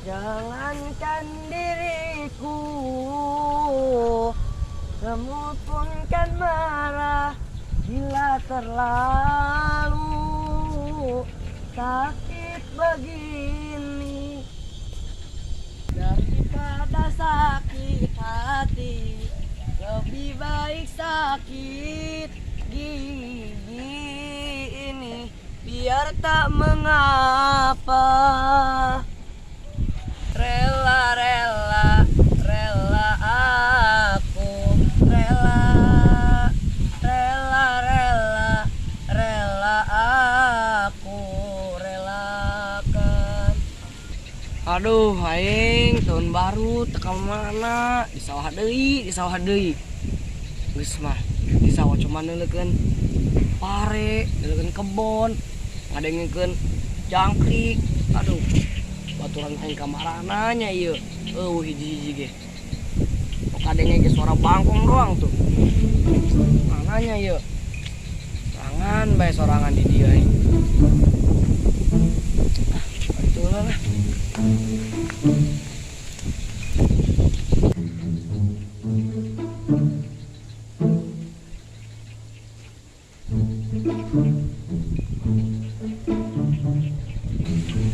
Jangankan diriku, semut pun kan marah bila terlalu sakit begini. Daripada sakit hati, lebih baik sakit gigi ini. Biar tak mengapa, rela aku, rela aku relakan. Aduh, aing tahun baru teka mana? Di sawah deui. Geus mah, di sawah cuma neuleukeun pare, neuleukeun kebon, ngadengkeun jangkrik. Aduh, baturan aing ka marana nya ieu. Hiji-hiji ge. Kadenge ge suara bangkong doang tuh. Mananya ieu? Sorangan bae sorangan di dieu. Itulah lah.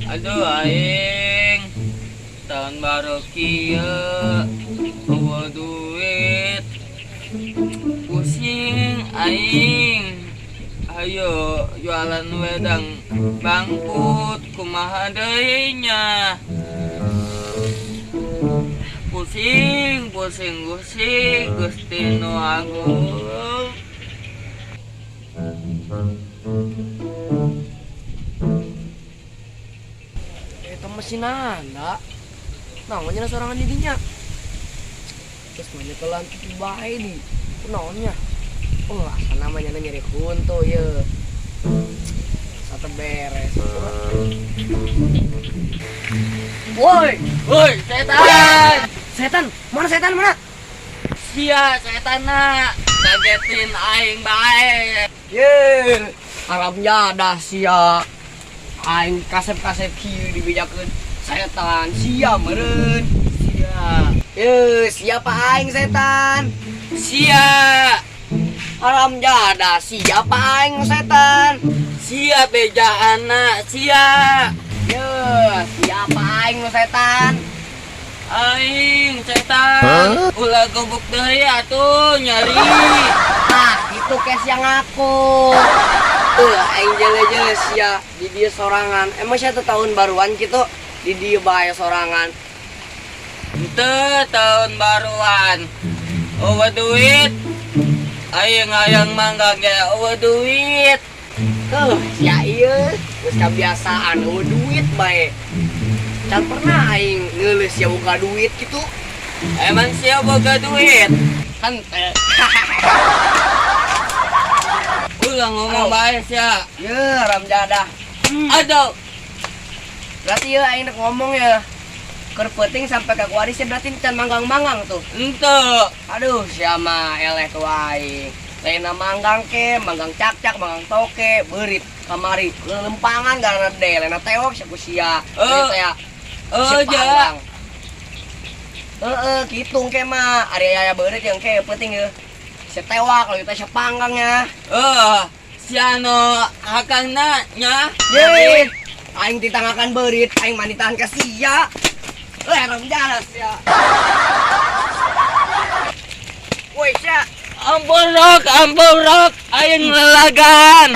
Aduh aing tahun baru kieu bawa duit pusing aing. Ayo jualan wedang bangkut kumaha deui nya. Pusing Gusti Nu Agung. Eta mesin anda, naonnya sorangan di dinya. Terus mana telan tipe bae di, naonnya. Oh, asal namanya nyari kunto ya. Satu beres. Woi, setan! Setan, mana setan mana? Sia setanna kagetin aing bae. Ye, Arab jadah sia. Aing kasep-kasep kieu dibejakeun setan sia meureun. Sia. Siapa aing setan? Sia Alam jadah siapa aing setan? sia bejaana sia. Siapa aing nu setan? Aing setan ulah gobok deui atuh nyari. Itu kes yang aku. Aing jele-jele sia di dieu sorangan. Emang sia tahun baruan kitu di dieu bae sorangan. Henteu tahun baruan. Eueuh duit. Aing hayang mangga ge eueuh duit. Sia ieu geus kabiasaan eueuh duit bae. Can pernah aing ngeuleus sia buka duit kitu. Emang sia boga duit? Henteu. Ulah ngomong bae sia. Ram jadah. Aduh. Berarti ya aing rek ngomong ya. Keur peuting sampai ka kuarisnya berarti can manggang-manggang tuh. Henteu. Aduh, sia mah eleh ku aing. Lainna manggang ke, manggang cak-cak, manggang toke, beurit kamari lelempangan garana de, lainna teok sia ku sia. Ja. Kitung ke mah ari aya beurit yang ke peuting ye. Sia tewak lalu teh sia panggangnya. Sia nu hakangna nya. Ye, aing ditangakan beurit, aing manitahan ka sia. Lerem jalas sia. Woi sia, Ampun rok, aing lalagan.